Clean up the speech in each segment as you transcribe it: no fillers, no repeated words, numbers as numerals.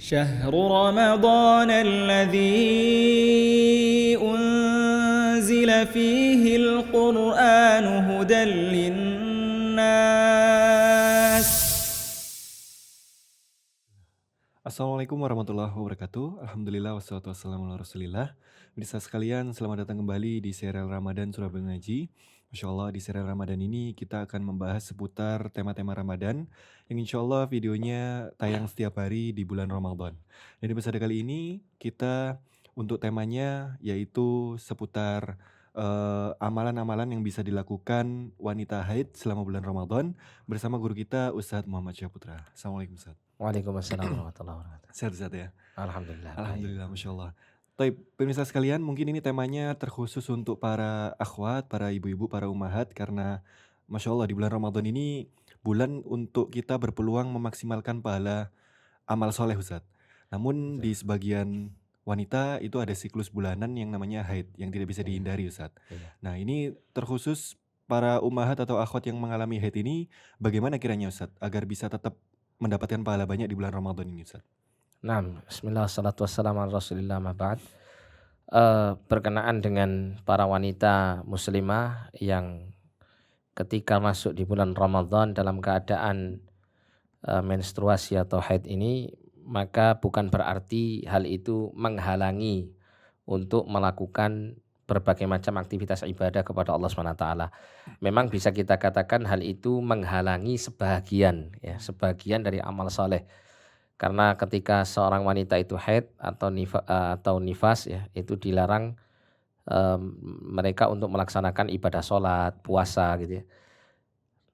شهر رمضان الذي أنزل فيه القرآن هدى للناس. Assalamualaikum warahmatullahi wabarakatuh. Alhamdulillah wassalatu wassalamu ala rasulillah. Pemirsa sekalian, selamat datang kembali di serial Ramadan Surah Ngaji. Masya Allah, di serial Ramadan ini kita akan membahas seputar tema-tema Ramadan yang insya Allah videonya tayang setiap hari di bulan Ramadan. Dan di episode kali ini kita untuk temanya yaitu seputar amalan-amalan yang bisa dilakukan wanita haid selama bulan Ramadan bersama guru kita Ustadz Muhammad Syaputra. Assalamualaikum Ustadz. Waalaikumsalam warahmatullahi wabarakatuh. Sehat-sehat ya? Alhamdulillah baik. Alhamdulillah, Masya Allah. Taib, pemirsa sekalian, mungkin ini temanya terkhusus untuk para akhwat, para ibu-ibu, para ummahat, karena Masya Allah di bulan Ramadan ini bulan untuk kita berpeluang memaksimalkan pahala amal soleh, Ustaz. Namun di sebagian wanita itu ada siklus bulanan yang namanya haid, yang tidak bisa Iya. dihindari, Ustaz. Iya. Nah, ini terkhusus para ummahat atau akhwat yang mengalami haid ini, bagaimana kiranya, Ustaz, agar bisa tetap mendapatkan pahala banyak di bulan Ramadan ini, Ustaz? Naam, bismillah, salatu wassalamu ala rasulillah, ma ba'd. Berkenaan dengan para wanita muslimah yang ketika masuk di bulan Ramadan dalam keadaan menstruasi atau haid ini, maka bukan berarti hal itu menghalangi untuk melakukan berbagai macam aktivitas ibadah kepada Allah SWT. Memang bisa kita katakan hal itu menghalangi sebagian dari amal soleh. Karena ketika seorang wanita itu haid atau nifas ya, itu dilarang mereka untuk melaksanakan ibadah sholat, puasa gitu ya.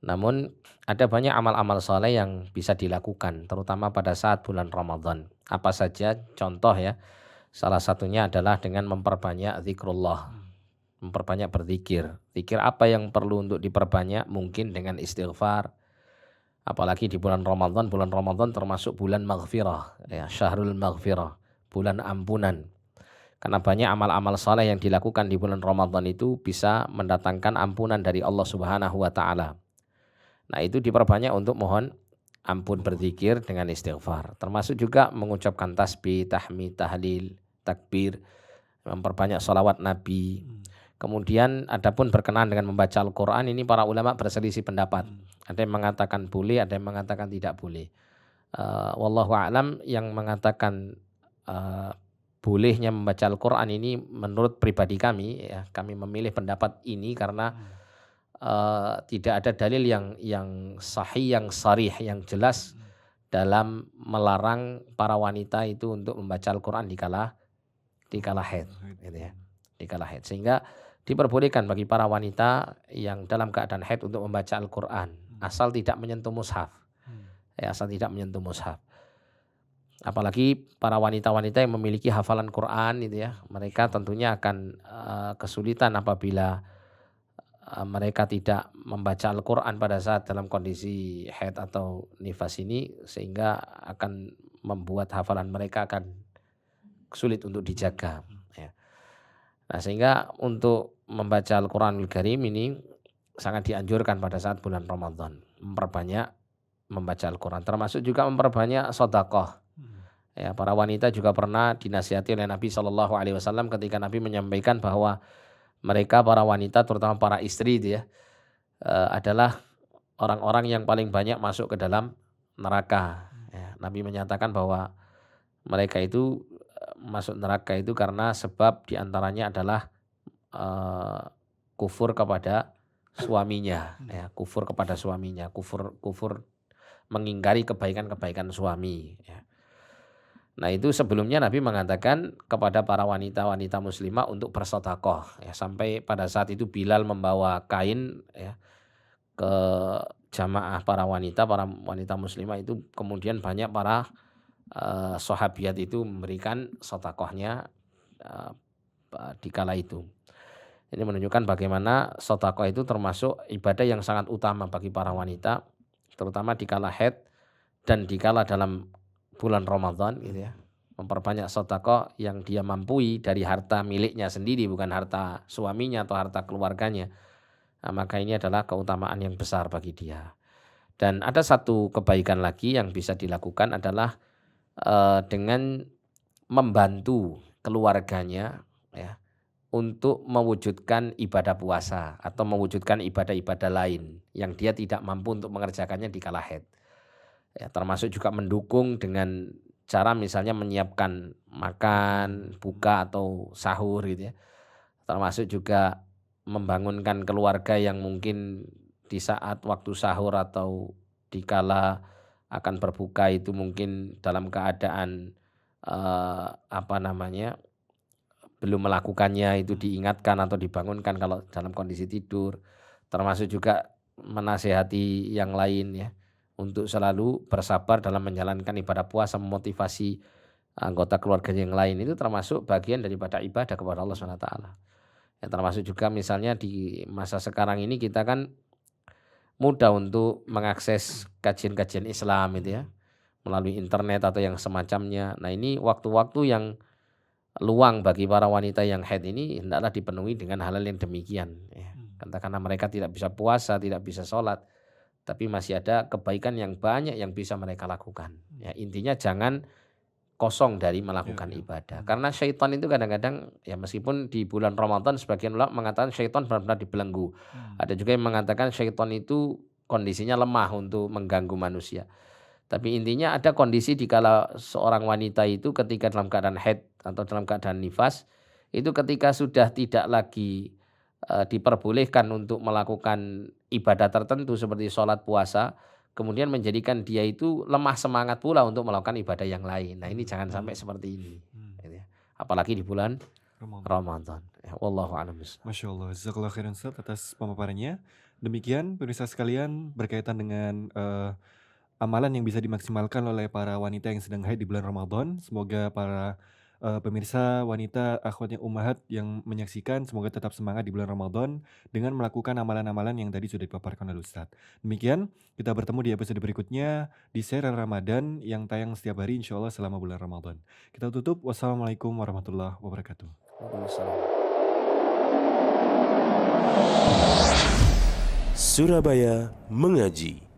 Namun ada banyak amal-amal soleh yang bisa dilakukan, terutama pada saat bulan Ramadan. Apa saja? Contoh ya, salah satunya adalah dengan memperbanyak zikrullah, memperbanyak berzikir. Zikir apa yang perlu untuk diperbanyak? Mungkin dengan istighfar. Apalagi di bulan Ramadan termasuk bulan maghfirah, ya, syahrul maghfirah, bulan ampunan. Karena banyak amal-amal saleh yang dilakukan di bulan Ramadan itu bisa mendatangkan ampunan dari Allah Subhanahu wa taala. Nah, itu diperbanyak untuk mohon ampun, berzikir dengan istighfar. Termasuk juga mengucapkan tasbih, tahmid, tahlil, takbir, memperbanyak sholawat Nabi. Kemudian adapun berkenaan dengan membaca Al-Quran, ini para ulama berselisih pendapat. Ada yang mengatakan boleh, ada yang mengatakan tidak boleh. Wallahu a'lam, yang mengatakan bolehnya membaca Al-Quran ini menurut pribadi kami, ya, kami memilih pendapat ini karena tidak ada dalil yang sahih, yang sarih, yang jelas dalam melarang para wanita itu untuk membaca Al-Quran dikala haid, gitu ya, dikala haid. Sehingga diperbolehkan bagi para wanita yang dalam keadaan haid untuk membaca Al-Quran asal tidak menyentuh mushaf. Ya, asal tidak menyentuh mushaf. Apalagi para wanita-wanita yang memiliki hafalan Quran itu ya, mereka tentunya akan kesulitan apabila mereka tidak membaca Al-Quran pada saat dalam kondisi haid atau nifas ini, sehingga akan membuat hafalan mereka akan sulit untuk dijaga. Ya. Nah, sehingga untuk membaca Al-Quranul Karim ini sangat dianjurkan pada saat bulan Ramadan, memperbanyak membaca Al-Quran, termasuk juga memperbanyak sedekah. Ya, para wanita juga pernah dinasihati oleh Nabi SAW ketika Nabi menyampaikan bahwa mereka para wanita, terutama para istri itu ya, adalah orang-orang yang paling banyak masuk ke dalam neraka. Ya, Nabi menyatakan bahwa mereka itu masuk neraka itu karena sebab diantaranya adalah kufur kepada suaminya, ya, kufur kepada suaminya, kufur mengingkari kebaikan-kebaikan suami. Ya. Nah, itu sebelumnya Nabi mengatakan kepada para wanita-wanita muslimah untuk bersedekah, ya, sampai pada saat itu Bilal membawa kain ya ke jamaah para wanita muslimah itu, kemudian banyak para sahabiat itu memberikan sedekahnya di kala itu. Ini menunjukkan bagaimana sedekah itu termasuk ibadah yang sangat utama bagi para wanita, terutama di kala haid dan di kala dalam bulan Ramadan gitu ya. Memperbanyak sedekah yang dia mampu dari harta miliknya sendiri, bukan harta suaminya atau harta keluarganya. Nah, maka ini adalah keutamaan yang besar bagi dia. Dan ada satu kebaikan lagi yang bisa dilakukan adalah dengan membantu keluarganya ya, untuk mewujudkan ibadah puasa atau mewujudkan ibadah-ibadah lain yang dia tidak mampu untuk mengerjakannya di kala haid. Ya, termasuk juga mendukung dengan cara misalnya menyiapkan makan, buka atau sahur gitu ya. Termasuk juga membangunkan keluarga yang mungkin di saat waktu sahur atau dikala akan berbuka itu mungkin dalam keadaan apa namanya, belum melakukannya itu diingatkan atau dibangunkan kalau dalam kondisi tidur. Termasuk juga menasehati yang lain ya, untuk selalu bersabar dalam menjalankan ibadah puasa, memotivasi anggota keluarga yang lain, itu termasuk bagian daripada ibadah kepada Allah SWT. Ya, termasuk juga misalnya di masa sekarang ini kita kan mudah untuk mengakses kajian-kajian Islam itu ya, melalui internet atau yang semacamnya. Nah ini waktu-waktu yang luang bagi para wanita yang haid ini hendaklah dipenuhi dengan hal-hal yang demikian ya. Katakanlah mereka tidak bisa puasa, tidak bisa sholat, tapi masih ada kebaikan yang banyak yang bisa mereka lakukan ya. Intinya jangan kosong dari melakukan ibadah, karena syaitan itu kadang-kadang ya, meskipun di bulan Ramadan sebagian ulama mengatakan syaitan benar-benar dibelenggu, ada juga yang mengatakan syaitan itu kondisinya lemah untuk mengganggu manusia. Tapi intinya ada kondisi di kala seorang wanita itu ketika dalam keadaan haid atau dalam keadaan nifas, itu ketika sudah tidak lagi diperbolehkan untuk melakukan ibadah tertentu seperti sholat puasa, kemudian menjadikan dia itu lemah semangat pula untuk melakukan ibadah yang lain. Nah ini jangan sampai seperti ini. Gitu ya. Apalagi di bulan Ramadan. Ya, wallahu a'lam bishawab. Masya Allah, jazakallah khairan Ustaz atas pemaparannya. Demikian pemirsa sekalian berkaitan dengan amalan yang bisa dimaksimalkan oleh para wanita yang sedang haid di bulan Ramadan. Semoga para pemirsa wanita akhwatnya ummahat yang menyaksikan semoga tetap semangat di bulan Ramadan dengan melakukan amalan-amalan yang tadi sudah dipaparkan oleh Ustaz. Demikian, kita bertemu di episode berikutnya di serial Ramadan yang tayang setiap hari insya Allah selama bulan Ramadan. Kita tutup. Wassalamualaikum warahmatullahi wabarakatuh. Waalaikumsalam. Surabaya Mengaji.